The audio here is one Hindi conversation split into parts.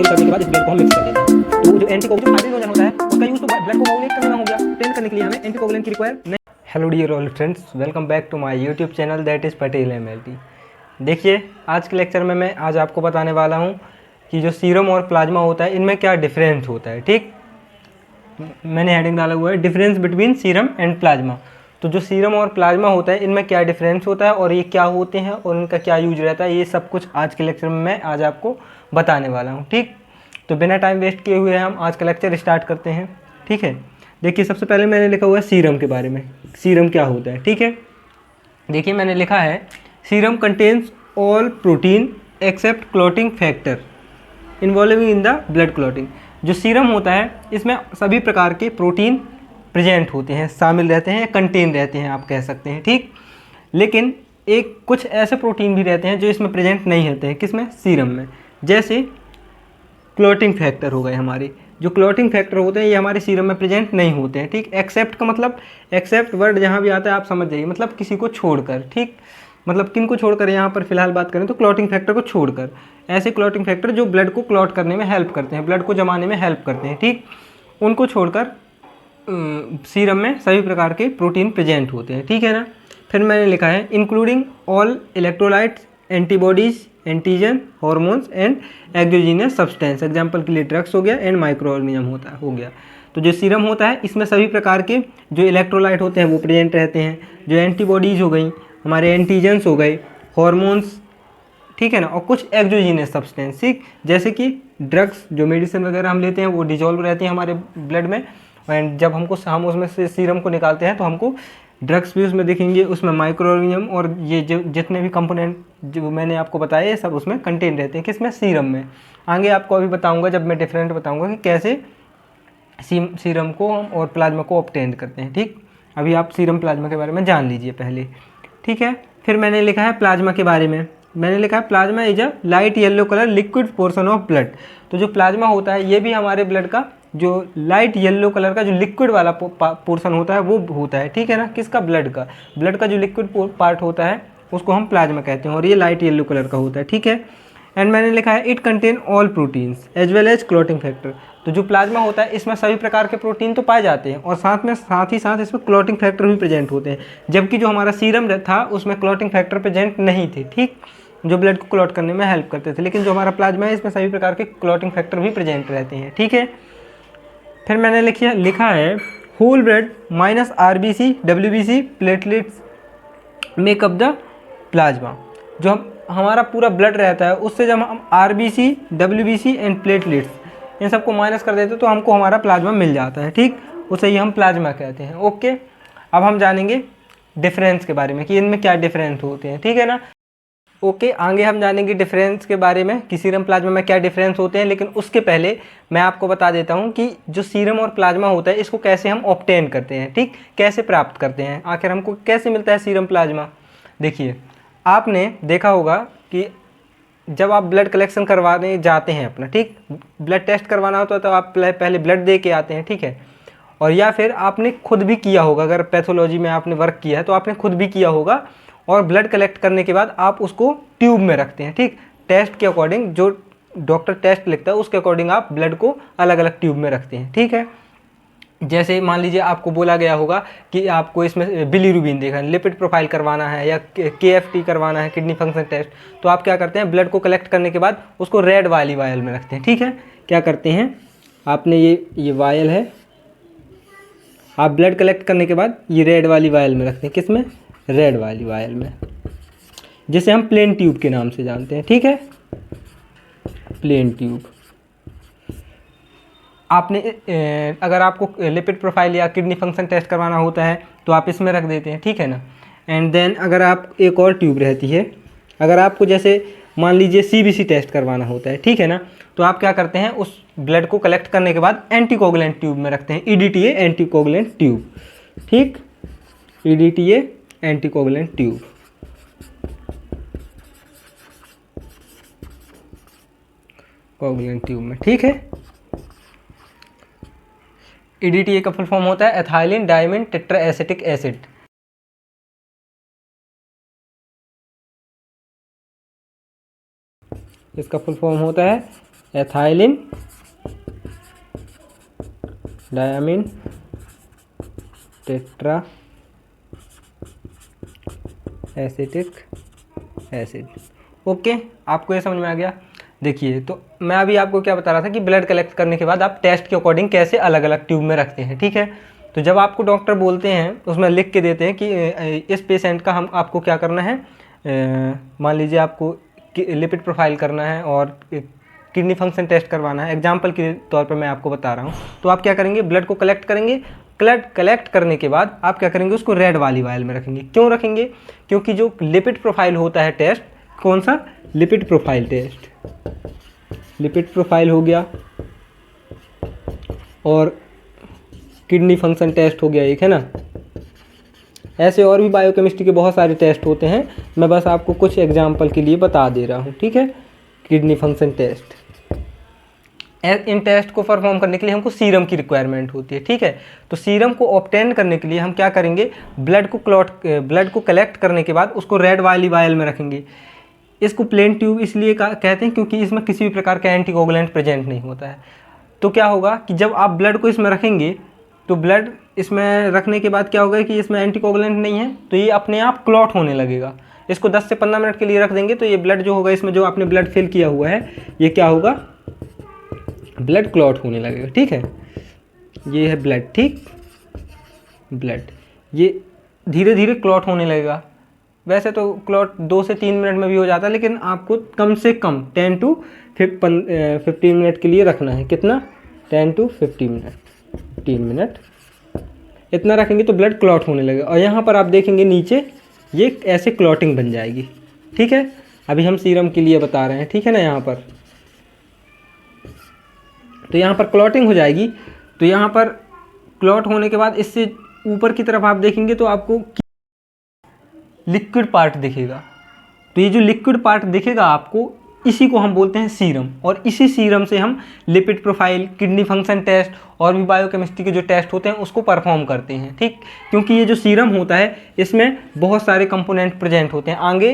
फिल करने के बाद इस ब्लड को हम मिक्स कर देते हैं। तो जो एंटीकोगुलेंट हाइड्रोजन होता है उसका यूज तो ब्लड को कोगुलेट करने में हो गया, ट्रेन करने के लिए हमें एंटीकोगुलेंट की रिक्वायर नहीं। Hello dear all friends, welcome back to my YouTube channel that is Patel MLT। देखिए, आज के लेक्चर में मैं आज आपको बताने वाला हूँ कि जो सीरम और प्लाज्मा होता है इनमें क्या डिफरेंस होता है। ठीक, मैंने हेडिंग डाला हुआ है difference between serum and plasma. तो जो सीरम और प्लाज्मा होता है इनमें क्या डिफरेंस होता है और ये क्या होते हैं और इनका क्या यूज रहता है, ये सब कुछ आज के लेक्चर में मैं आज आपको बताने वाला हूँ। ठीक, तो बिना टाइम वेस्ट किए हुए हम आज का लेक्चर स्टार्ट करते हैं। ठीक है, देखिए सबसे पहले मैंने लिखा हुआ है सीरम के बारे में, सीरम क्या होता है। ठीक है, देखिए मैंने लिखा है serum contains all protein except clotting factor involving in the blood clotting. जो सीरम होता है इसमें सभी प्रकार के प्रोटीन प्रेजेंट होते हैं, शामिल रहते हैं, कंटेन रहते हैं आप कह सकते हैं। ठीक, लेकिन एक कुछ ऐसे प्रोटीन भी रहते हैं जो इसमें प्रेजेंट नहीं होते हैं, किसमें, सीरम में। जैसे क्लॉटिंग फैक्टर हो गए हमारे, जो क्लॉटिंग फैक्टर होते हैं ये हमारे सीरम में प्रेजेंट नहीं होते हैं। ठीक, एक्सेप्ट का मतलब, एक्सेप्ट वर्ड जहाँ भी आता है आप समझ जाइए, मतलब किसी को छोड़कर। ठीक, मतलब किन को छोड़कर, यहाँ पर फिलहाल बात करें तो क्लॉटिंग फैक्टर को छोड़कर, ऐसे क्लॉटिंग फैक्टर जो ब्लड को क्लॉट करने में हेल्प करते हैं, ब्लड को जमाने में हेल्प करते हैं। ठीक, उनको छोड़कर सीरम में सभी प्रकार के प्रोटीन प्रेजेंट होते हैं। ठीक है ना। फिर मैंने लिखा है including all electrolytes, antibodies, antigen, hormones and exogenous substance. Example के लिए ड्रग्स हो गया एंड माइक्रो ऑर्गेनिज्म हो गया। तो जो सीरम होता है इसमें सभी प्रकार के जो इलेक्ट्रोलाइट होते हैं वो प्रेजेंट रहते हैं, जो एंटीबॉडीज हो गई, हमारे एंटीजन्स हो गए, हॉर्मोन्स, ठीक है ना, और कुछ एक्सोजीनियस सब्सटेंस। ठीक, जैसे कि ड्रग्स, जो मेडिसिन वगैरह हम लेते हैं वो डिजॉल्व रहती हैं हमारे ब्लड में, एंड जब हम उसमें से सीरम को निकालते हैं तो हमको ड्रग्स भी उसमें दिखेंगे, उसमें माइक्रो ऑर्गेनिज्म और ये जो जितने भी कंपोनेंट जो मैंने आपको बताया ये सब उसमें कंटेन रहते हैं, किसमें, सीरम में। आगे आपको अभी बताऊंगा जब मैं डिफरेंट बताऊंगा कि कैसे सीरम को और प्लाज्मा को ऑब्टेन करते हैं। ठीक, अभी आप सीरम प्लाज्मा के बारे में जान लीजिए पहले। ठीक है, फिर मैंने लिखा है प्लाज्मा के बारे में, मैंने लिखा है plasma is a light yellow colour liquid portion of blood. तो जो प्लाज्मा होता है ये भी हमारे ब्लड का जो लाइट येलो कलर का जो लिक्विड वाला पोर्शन होता है वो होता है। ठीक है ना, किसका, ब्लड का जो लिक्विड पार्ट होता है उसको हम प्लाज्मा कहते हैं और ये लाइट येलो कलर का होता है। ठीक है, एंड मैंने लिखा है it contain all proteins as well as clotting factor. तो जो प्लाज्मा होता है इसमें सभी प्रकार के प्रोटीन तो पाए जाते हैं और साथ ही साथ इसमें क्लॉटिंग फैक्टर भी प्रेजेंट होते हैं, जबकि जो हमारा सीरम था उसमें क्लॉटिंग फैक्टर प्रेजेंट नहीं थे। ठीक, जो ब्लड को क्लॉट करने में हेल्प करते थे, लेकिन जो हमारा प्लाज्मा है इसमें सभी प्रकार के क्लॉटिंग फैक्टर भी प्रेजेंट रहते हैं। ठीक है, फिर मैंने लिखा है whole blood minus RBC, WBC, platelets make up the plasma. जो हमारा पूरा ब्लड रहता है उससे जब हम RBC, WBC एंड प्लेटलेट्स इन सबको माइनस कर देते हैं तो हमको हमारा प्लाज्मा मिल जाता है। ठीक, उसे ही हम प्लाज्मा कहते हैं। ओके, अब हम जानेंगे डिफरेंस के बारे में कि इनमें क्या डिफरेंस होते हैं। ठीक है ना। ओके, आगे हम जानेंगे डिफरेंस के बारे में कि सीरम प्लाज्मा में क्या डिफरेंस होते हैं, लेकिन उसके पहले मैं आपको बता देता हूं कि जो सीरम और प्लाज्मा होता है इसको कैसे हम ऑब्टेन करते हैं। ठीक, कैसे प्राप्त करते हैं, आखिर हमको कैसे मिलता है सीरम प्लाज्मा। देखिए, आपने देखा होगा कि जब आप ब्लड कलेक्शन करवाने जाते हैं अपना, ठीक, ब्लड टेस्ट करवाना होता है तो आप पहले ब्लड दे के आते हैं। ठीक है, और या फिर आपने खुद भी किया होगा, अगर पैथोलॉजी में आपने वर्क किया है तो आपने खुद भी किया होगा, और ब्लड कलेक्ट करने के बाद आप उसको ट्यूब में रखते हैं। ठीक, टेस्ट के अकॉर्डिंग, जो डॉक्टर टेस्ट लिखता है उसके अकॉर्डिंग आप ब्लड को अलग अलग ट्यूब में रखते हैं। ठीक है, जैसे मान लीजिए आपको बोला गया होगा कि आपको इसमें बिलीरुबिन देखा है, लिपिड प्रोफाइल करवाना है या KFT करवाना है, किडनी फंक्शन टेस्ट, तो आप क्या करते हैं, ब्लड को कलेक्ट करने के बाद उसको रेड वाली वायल में रखते हैं। ठीक है, क्या करते हैं, आपने ये वायल है, आप ब्लड कलेक्ट करने के बाद ये रेड वाली वायल में रखते हैं, किसमें, रेड वाली वायल में, जिसे हम प्लेन ट्यूब के नाम से जानते हैं। ठीक है, प्लेन ट्यूब। आपने अगर आपको लिपिड प्रोफाइल या किडनी फंक्शन टेस्ट करवाना होता है तो आप इसमें रख देते हैं। ठीक है ना। एंड देन अगर आप, एक और ट्यूब रहती है, अगर आपको जैसे मान लीजिए CBC टेस्ट करवाना होता है, ठीक है ना, तो आप क्या करते हैं, उस ब्लड को कलेक्ट करने के बाद एंटीकोगुलेंट ट्यूब में रखते हैं, EDTA एंटीकोगुलेंट ट्यूब। ठीक, EDTA anticoagulant tube, coagulant tube में। ठीक है, EDTA का फुल फॉर्म होता है एथाइलिन डायमिन टेट्राएसिटिक एसिड। इसका फुल फॉर्म होता है ethylene diamine tetra acetic acid. Okay, आपको ये समझ में आ गया। देखिए, तो मैं अभी आपको क्या बता रहा था कि ब्लड कलेक्ट करने के बाद आप टेस्ट के अकॉर्डिंग कैसे अलग अलग ट्यूब में रखते हैं, ठीक है। तो जब आपको डॉक्टर बोलते हैं उसमें लिख के देते हैं कि इस पेशेंट का हम आपको क्या करना है, मान लीजिए आपको लिपिड प्रोफाइल करना है और किडनी फंक्शन टेस्ट करवाना है, एग्जाम्पल के तौर पर मैं आपको बता रहा हूँ। तो आप क्या करेंगे, ब्लड को कलेक्ट करेंगे। ब्लड कलेक्ट करने के बाद आप क्या करेंगे, उसको रेड वाली वायल में रखेंगे। क्यों रखेंगे, क्योंकि जो लिपिड प्रोफाइल होता है टेस्ट, कौन सा, lipid profile test, lipid profile हो गया और किडनी फंक्शन टेस्ट हो गया एक, है ना। ऐसे और भी बायोकेमिस्ट्री के बहुत सारे टेस्ट होते हैं, मैं बस आपको कुछ एग्जाम्पल के लिए बता दे रहा हूँ, ठीक है। किडनी फंक्शन टेस्ट, इन टेस्ट को परफॉर्म करने के लिए हमको सीरम की रिक्वायरमेंट होती है, ठीक है। तो सीरम को ऑब्टेन करने के लिए हम क्या करेंगे, ब्लड को कलेक्ट करने के बाद उसको रेड वाली वायल में रखेंगे। इसको प्लेन ट्यूब इसलिए कहते हैं क्योंकि इसमें किसी भी प्रकार का एंटीकोगुलेंट प्रेजेंट नहीं होता है। तो क्या होगा कि जब आप ब्लड को इसमें रखेंगे तो ब्लड इसमें रखने के बाद क्या होगा कि इसमें एंटीकोगुलेंट नहीं है, तो ये अपने आप क्लॉट होने लगेगा। इसको 10 से 15 मिनट के लिए रख देंगे तो ये ब्लड जो होगा, इसमें जो आपने ब्लड फिल किया हुआ है, ये क्या होगा, ब्लड क्लॉट होने लगेगा, ठीक है। ये है ब्लड, ठीक, ब्लड ये धीरे धीरे क्लॉट होने लगेगा। वैसे तो क्लॉट 2 से 3 मिनट में भी हो जाता है, लेकिन आपको कम से कम 10 to 15 मिनट के लिए रखना है। कितना, 10 to 15 मिनट इतना रखेंगे तो ब्लड क्लॉट होने लगेगा। और यहाँ पर आप देखेंगे नीचे ये ऐसे क्लॉटिंग बन जाएगी, ठीक है। अभी हम सीरम के लिए बता रहे हैं, ठीक है ना। यहाँ पर तो यहाँ पर क्लॉटिंग हो जाएगी। तो यहाँ पर क्लॉट होने के बाद इससे ऊपर की तरफ आप देखेंगे तो आपको लिक्विड पार्ट दिखेगा। तो ये जो लिक्विड पार्ट दिखेगा आपको, इसी को हम बोलते हैं सीरम। और इसी सीरम से हम lipid profile, kidney function test और भी बायोकेमिस्ट्री के जो टेस्ट होते हैं उसको परफॉर्म करते हैं, ठीक। क्योंकि ये जो सीरम होता है इसमें बहुत सारे कंपोनेंट प्रेजेंट होते हैं। आगे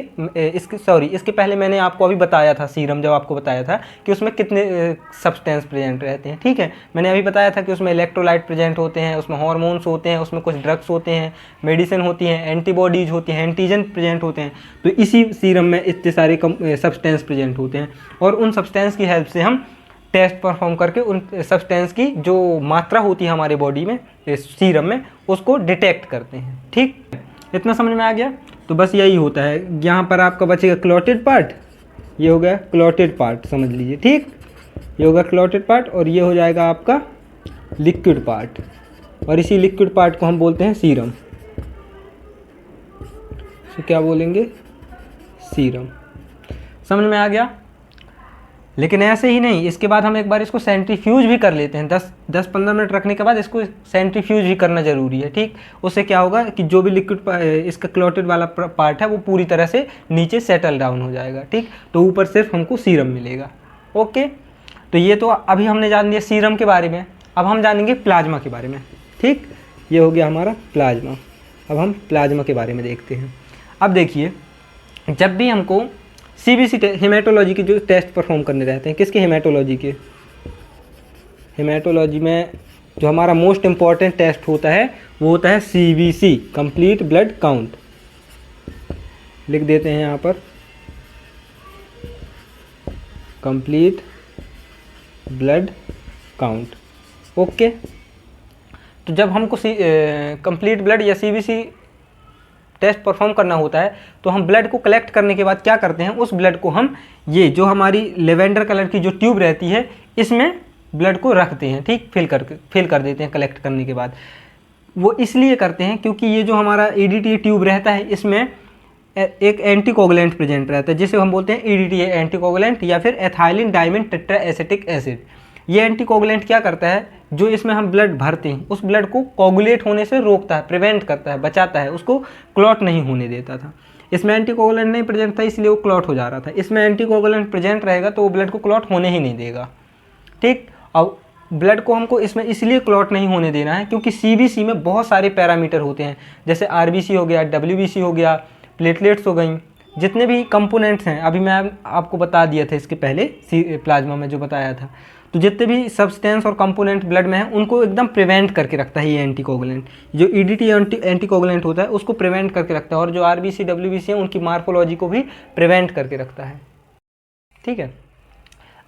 इसके पहले मैंने आपको अभी बताया था, सीरम जब आपको बताया था कि उसमें कितने सब्सटेंस प्रेजेंट रहते हैं, ठीक है। मैंने अभी बताया था कि उसमें इलेक्ट्रोलाइट प्रेजेंट होते हैं, उसमें हॉर्मोन्स होते हैं, उसमें कुछ ड्रग्स होते हैं, मेडिसिन होती हैं, एंटीबॉडीज होती हैं, एंटीजन प्रेजेंट होते हैं। तो इसी सीरम में इतने सारे सब्सटेंस प्रेजेंट होते हैं और उन सब्सटेंस की हेल्प से हम टेस्ट परफॉर्म करके उन सब्सटेंस की जो मात्रा होती है हमारे बॉडी में, सीरम में, उसको डिटेक्ट करते हैं, ठीक। इतना समझ में आ गया। तो बस यही होता है। यहाँ पर आपका बचेगा क्लॉटेड पार्ट, ये हो गया क्लॉटेड पार्ट, समझ लीजिए, ठीक। ये होगा क्लॉटेड पार्ट और ये हो जाएगा आपका लिक्विड पार्ट, और इसी लिक्विड पार्ट को हम बोलते हैं सीरम। तो क्या बोलेंगे, सीरम। समझ में आ गया। लेकिन ऐसे ही नहीं, इसके बाद हम एक बार इसको सेंट्रीफ्यूज भी कर लेते हैं। 10-15 मिनट रखने के बाद इसको सेंट्रीफ्यूज भी करना ज़रूरी है, ठीक। उससे क्या होगा कि जो भी लिक्विड इसका क्लॉटेड वाला पार्ट है वो पूरी तरह से नीचे सेटल डाउन हो जाएगा, ठीक। तो ऊपर सिर्फ हमको सीरम मिलेगा। ओके, तो ये तो अभी हमने जान लिया सीरम के बारे में। अब हम जानेंगे प्लाज्मा के बारे में, ठीक। ये हो गया हमारा प्लाज्मा। अब हम प्लाज्मा के बारे में देखते हैं। अब देखिए, जब भी हमको CBC हेमेटोलॉजी के जो टेस्ट परफॉर्म करने रहते हैं, किसके, हेमेटोलॉजी के। हेमेटोलॉजी में जो हमारा मोस्ट इम्पॉर्टेंट टेस्ट होता है वो होता है CBC, कंप्लीट ब्लड काउंट। लिख देते हैं यहाँ पर, कंप्लीट ब्लड काउंट। ओके, तो जब हमको कंप्लीट ब्लड या CBC टेस्ट परफॉर्म करना होता है तो हम ब्लड को कलेक्ट करने के बाद क्या करते हैं, उस ब्लड को हम ये जो हमारी लेवेंडर कलर की जो ट्यूब रहती है इसमें ब्लड को रखते हैं, ठीक। फिल कर देते हैं कलेक्ट करने के बाद। वो इसलिए करते हैं क्योंकि ये जो हमारा EDTA ट्यूब रहता है इसमें एक एंटीकोगुलेंट प्रेजेंट रहता है, जिसे हम बोलते हैं EDTA एंटीकोगुलेंट या फिर ethylene diamine tetra acetic acid. ये एंटीकोगुलेंट क्या करता है, जो इसमें हम ब्लड भरते हैं उस ब्लड को कोगुलेट होने से रोकता है, प्रिवेंट करता है, बचाता है, उसको क्लॉट नहीं होने देता था। इसमें एंटीकोगुलेंट नहीं प्रेजेंट था इसलिए वो क्लॉट हो जा रहा था। इसमें एंटीकोगुलेंट प्रेजेंट रहेगा तो वो ब्लड को क्लॉट होने ही नहीं देगा, ठीक। अब ब्लड को हमको इसमें इसलिए क्लॉट नहीं होने देना है क्योंकि CBC में बहुत सारे पैरामीटर होते हैं, जैसे RBC हो गया, WBC हो गया, प्लेटलेट्स हो गई, जितने भी कंपोनेंट्स हैं, अभी मैं आपको बता दिया था इसके पहले प्लाज्मा में जो बताया था, तो जितने भी सब्सटेंस और कंपोनेंट ब्लड में हैं उनको एकदम प्रिवेंट करके रखता है ये एंटीकोगुलेंट। जो ईडीटी एंटीकोगुलेंट होता है उसको प्रिवेंट करके रखता है, और जो आरबीसी डब्ल्यूबीसी है उनकी मार्फोलॉजी को भी प्रिवेंट करके रखता है। ठीक है,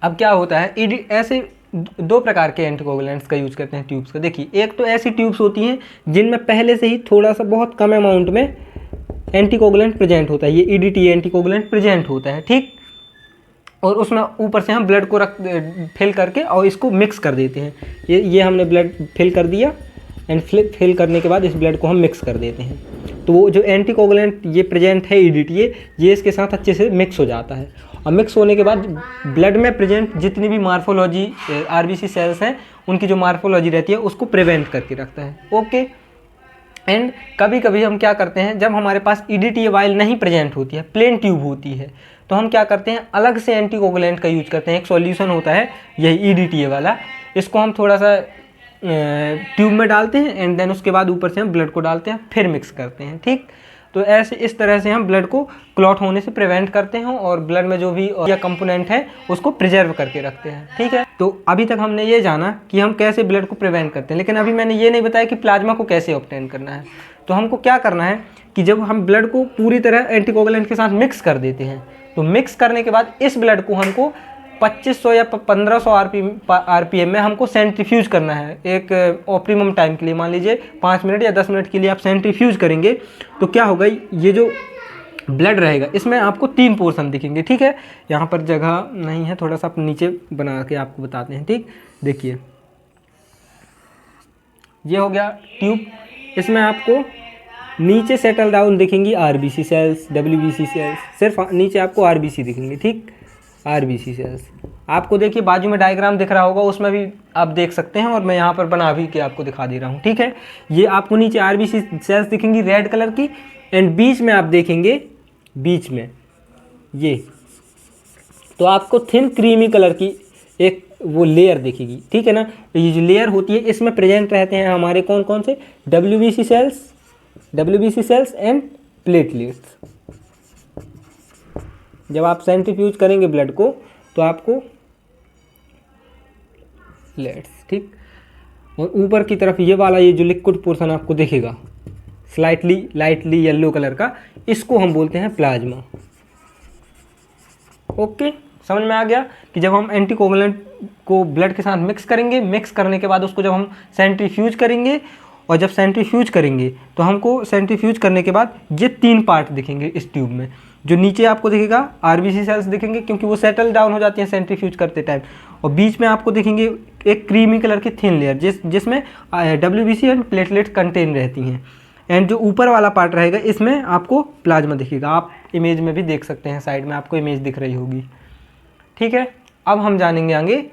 अब क्या होता है, ऐसे दो प्रकार के एंटीकोगुलेंट्स का यूज़ करते हैं ट्यूब्स का। देखिए, एक तो ऐसी ट्यूब्स होती हैं जिनमें पहले से ही थोड़ा सा बहुत कम अमाउंट में एंटीकोगुलेंट प्रेजेंट होता है, ये ईडीटी एंटीकोगुलेंट प्रेजेंट होता है। ठीक, और उसमें ऊपर से हम ब्लड को फिल करके और इसको मिक्स कर देते हैं। ये हमने ब्लड फिल कर दिया, एंड फिल करने के बाद इस ब्लड को हम मिक्स कर देते हैं। तो वो जो एंटीकोगुलेंट ये प्रेजेंट है ईडीटी, ये इसके साथ अच्छे से मिक्स हो जाता है, और मिक्स होने के बाद ब्लड में प्रेजेंट जितनी भी मार्फोलॉजी आरबीसी सेल्स हैं उनकी जो मार्फोलॉजी रहती है उसको प्रिवेंट करके रखता है। ओके, एंड कभी कभी हम क्या करते हैं, जब हमारे पास ईडीटी वाइल नहीं प्रेजेंट होती है, प्लेन ट्यूब होती है, तो हम क्या करते हैं, अलग से एंटीकोगुलेंट का यूज करते हैं। एक सॉल्यूशन होता है यही ईडीटी वाला, इसको हम थोड़ा सा ट्यूब में डालते हैं, एंड देन उसके बाद ऊपर से हम ब्लड को डालते हैं, फिर मिक्स करते हैं। ठीक, तो ऐसे इस तरह से हम ब्लड को क्लॉट होने से प्रिवेंट करते हैं और ब्लड में जो भी या कंपोनेंट है उसको प्रिजर्व करके रखते हैं। ठीक है, तो अभी तक हमने ये जाना कि हम कैसे ब्लड को प्रिवेंट करते हैं, लेकिन अभी मैंने ये नहीं बताया कि प्लाज्मा को कैसे ऑब्टेन करना है। तो हमको क्या करना है कि जब हम ब्लड को पूरी तरह एंटीकोगुलेंट के साथ मिक्स कर देते हैं, तो मिक्स करने के बाद इस ब्लड को हमको 2500 या 1500 आरपीएम में हमको सेंट्रीफ्यूज करना है एक ऑप्टिमम टाइम के लिए। मान लीजिए 5 मिनट या 10 मिनट के लिए आप सेंट्रीफ्यूज करेंगे, तो क्या होगा, ये जो ब्लड रहेगा इसमें आपको 3 पोर्शन दिखेंगे। ठीक है, यहाँ पर जगह नहीं है, थोड़ा सा आप नीचे बना के आपको बताते हैं। ठीक, देखिए ये हो गया ट्यूब, इसमें आपको नीचे सेटल डाउन दिखेंगी आरबीसी सेल्स, डब्ल्यूबीसी सेल्स, सिर्फ नीचे आपको आरबीसी दिखेंगे। ठीक, आरबीसी सेल्स आपको देखिए बाजू में डायग्राम दिख रहा होगा, उसमें भी आप देख सकते हैं, और मैं यहाँ पर बना भी के आपको दिखा दे रहा हूँ। ठीक है, ये आपको नीचे आरबीसी सेल्स दिखेंगी रेड कलर की, एंड बीच में आप देखेंगे, बीच में ये तो आपको थिन क्रीमी कलर की एक वो लेयर दिखेगी। ठीक है ना, ये जो लेयर होती है इसमें प्रेजेंट रहते हैं हमारे कौन कौन से, डब्ल्यूबीसी सेल्स एंड प्लेटलेट्स। जब आप सेंट्रीफ्यूज करेंगे ब्लड को तो आपको प्लेट्स, ठीक, और ऊपर की तरफ ये वाला ये जो लिक्विड पोर्शन आपको दिखेगा स्लाइटली लाइटली येलो कलर का, इसको हम बोलते हैं प्लाज्मा। ओके, समझ में आ गया कि जब हम एंटीकोगुलेंट को ब्लड के साथ मिक्स करेंगे, मिक्स करने के बाद उसको जब हम सेंट्रीफ्यूज करेंगे, और जब सेंट्रीफ्यूज करेंगे तो हमको सेंट्रीफ्यूज करने के बाद ये 3 पार्ट दिखेंगे इस ट्यूब में। जो नीचे आपको दिखेगा आरबीसी सेल्स दिखेंगे, क्योंकि वो सेटल डाउन हो जाती हैं सेंट्रीफ्यूज करते टाइम, और बीच में आपको दिखेंगे एक क्रीमी कलर की थिन लेयर जिसमें डब्ल्यूबीसी एंड प्लेटलेट कंटेन रहती हैं, एंड जो ऊपर वाला पार्ट रहेगा इसमें आपको प्लाज्मा दिखेगा। आप इमेज में भी देख सकते हैं, साइड में आपको इमेज दिख रही होगी। ठीक है, अब हम जानेंगे आगे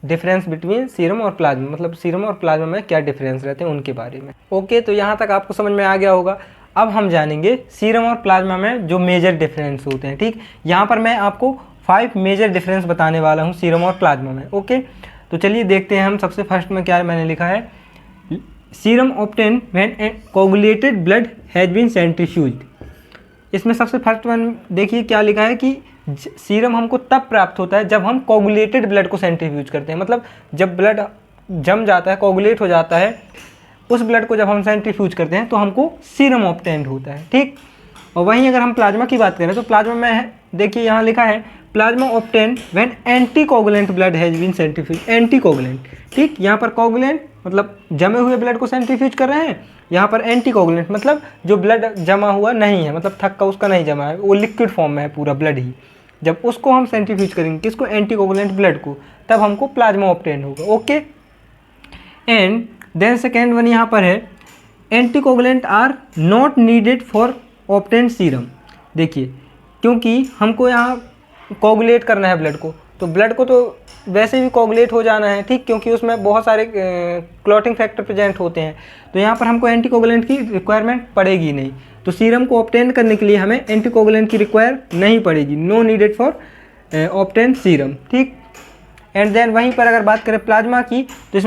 डिफरेंस बिटवीन सीरम और प्लाज्मा, मतलब सीरम और प्लाज्मा में क्या डिफरेंस रहते हैं उनके बारे में। ओके, तो यहाँ तक आपको समझ में आ गया होगा। अब हम जानेंगे सीरम और प्लाज्मा में जो मेजर डिफरेंस होते हैं। ठीक, यहाँ पर मैं आपको 5 मेजर डिफरेंस बताने वाला हूँ सीरम और प्लाज्मा में। ओके, तो चलिए देखते हैं हम। सबसे फर्स्ट में क्या मैंने लिखा है, serum obtain when coagulated blood has been centrifuged. इसमें सबसे फर्स्ट वन देखिए क्या लिखा है कि सीरम हमको तब प्राप्त होता है जब हम कोगुलेटेड ब्लड को सेंट्रीफ्यूज करते हैं, मतलब जब ब्लड जम जाता है, कोगुलेट हो जाता है, उस ब्लड को जब हम सेंट्रीफ्यूज करते हैं तो हमको सीरम ऑब्टेन्ड होता है। ठीक, और वहीं अगर हम प्लाज्मा की बात करें तो प्लाज्मा में देखिए यहाँ लिखा है plasma obtained when anticoagulant blood has been centrifuge. Anticoagulant, ठीक, यहाँ पर कोगुलेंट मतलब जमे हुए ब्लड को सेंट्रीफ्यूज कर रहे हैं, यहाँ पर एंटीकोगुलेंट मतलब जो ब्लड जमा हुआ नहीं है, मतलब थक्का उसका नहीं जमा है, वो लिक्विड फॉर्म में है पूरा ब्लड ही, जब उसको हम सेंट्रीफ्यूज करेंगे किसको, एंटीकोगुलेंट ब्लड को, तब हमको प्लाज्मा ऑब्टेन होगा। Okay, and then second one यहाँ पर है anticoagulant are not needed for obtain serum. देखिए, क्योंकि हमको यहाँ कोगुलेट करना है ब्लड को, तो ब्लड को तो वैसे भी कोगुलेट हो जाना है, ठीक, क्योंकि उसमें बहुत सारे क्लॉटिंग फैक्टर प्रेजेंट होते हैं, तो यहाँ पर हमको एंटीकोगुलेंट की रिक्वायरमेंट पड़ेगी नहीं। तो सीरम को ऑब्टेन करने के लिए हमें एंटीकोगुलेंट की रिक्वायर नहीं पड़ेगी, no needed for obtain serum. ठीक, एंड देन वहीं पर अगर बात करें प्लाज्मा की, तो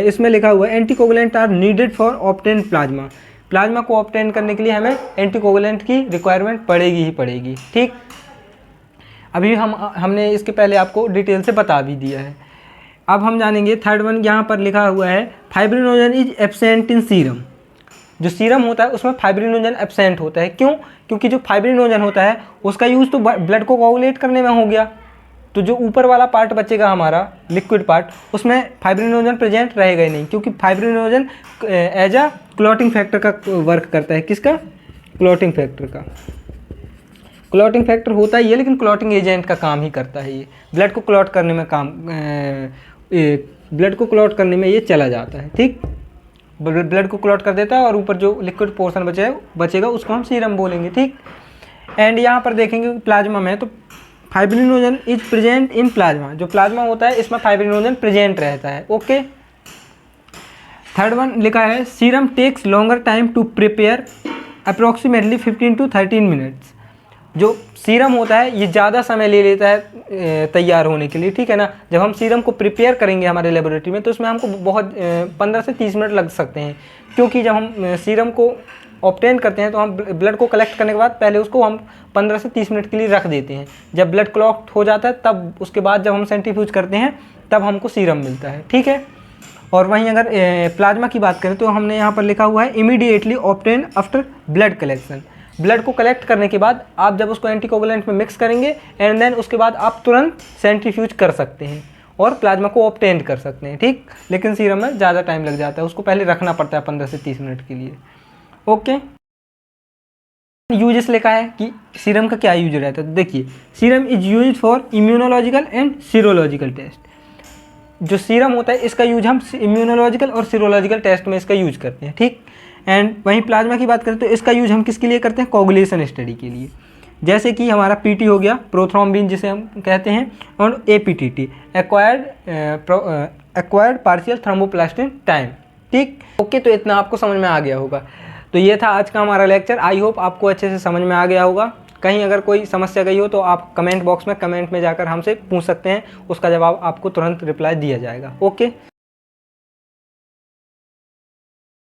इसमें लिखा हुआ है anticoagulant are needed for obtain plasma. Plasma को ऑब्टेन करने के लिए हमें एंटीकोगुलेंट की रिक्वायरमेंट पड़ेगी ही पड़ेगी। ठीक, अभी हमने इसके पहले आपको डिटेल से बता भी दिया है। अब हम जानेंगे थर्ड वन, यहाँ पर लिखा हुआ है fibrinogen is absent in serum. जो सीरम होता है उसमें फाइब्रिनोजन एब्सेंट होता है। क्यों? क्योंकि जो फाइब्रिनोजन होता है उसका यूज़ तो ब्लड को कोगुलेट करने में हो गया, तो जो ऊपर वाला पार्ट बचेगा हमारा लिक्विड पार्ट, उसमें फाइब्रिनोजन प्रेजेंट रहेगा ही नहीं, क्योंकि fibrinogen as a clotting factor का वर्क करता है। किसका? क्लॉटिंग फैक्टर का। क्लॉटिंग फैक्टर होता ही है, लेकिन क्लॉटिंग एजेंट का काम ही करता है। ये ब्लड को क्लॉट करने में ब्लड को क्लॉट करने में ये चला जाता है। ठीक, ब्लड को क्लॉट कर देता है और ऊपर जो लिक्विड पोर्शन बचेगा उसको हम सीरम बोलेंगे। ठीक, एंड यहाँ पर देखेंगे प्लाज्मा में तो fibrinogen is present in plasma. जो प्लाज्मा होता है इसमें फाइब्रिनोजन प्रेजेंट रहता है। ओके, थर्ड वन लिखा है serum takes longer time to prepare approximately 15 to 13 minutes. जो सीरम होता है ये ज़्यादा समय ले लेता है तैयार होने के लिए। ठीक है ना, जब हम सीरम को प्रिपेयर करेंगे हमारे लेबोरेटरी में तो उसमें हमको बहुत 15 से 30 मिनट लग सकते हैं, क्योंकि जब हम सीरम को ऑब्टेन करते हैं तो हम ब्लड को कलेक्ट करने के बाद पहले उसको हम 15 से 30 मिनट के लिए रख देते हैं। जब ब्लड क्लॉट हो जाता है तब उसके बाद जब हम सेंट्रीफ्यूज करते हैं तब हमको सीरम मिलता है। ठीक है, और वहीं अगर प्लाज्मा की बात करें तो हमने यहाँ पर लिखा हुआ है immediately obtain after blood collection. Blood को कलेक्ट करने के बाद आप जब उसको एंटीकोगुलेंट में मिक्स करेंगे एंड देन उसके बाद आप तुरंत सेंट्रीफ्यूज कर सकते हैं और प्लाज्मा को ऑब्टेन कर सकते हैं। ठीक, लेकिन सीरम में ज़्यादा टाइम लग जाता है, उसको पहले रखना पड़ता है 15 से 30 मिनट के लिए। ओके, यूजेस लिखा है कि सीरम का क्या यूज रहता है। तो देखिए, serum is use for immunological and serological test. जो सीरम होता है इसका यूज हम इम्यूनोलॉजिकल और सीरोलॉजिकल टेस्ट में इसका यूज करते हैं। ठीक, एंड वहीं प्लाज्मा की बात करें तो इसका यूज हम किसके लिए करते हैं? कोगुलेशन स्टडी के लिए। जैसे कि हमारा पीटी हो गया, प्रोथ्रोम्बिन जिसे हम कहते हैं, और APTT acquired partial thromboplastin time. ठीक, ओके, तो इतना आपको समझ में आ गया होगा। तो ये था आज का हमारा लेक्चर। आई होप आपको अच्छे से समझ में आ गया होगा। कहीं अगर कोई समस्या गई हो तो आप कमेंट बॉक्स में कमेंट में जाकर हमसे पूछ सकते हैं, उसका जवाब आपको तुरंत रिप्लाई दिया जाएगा। ओके।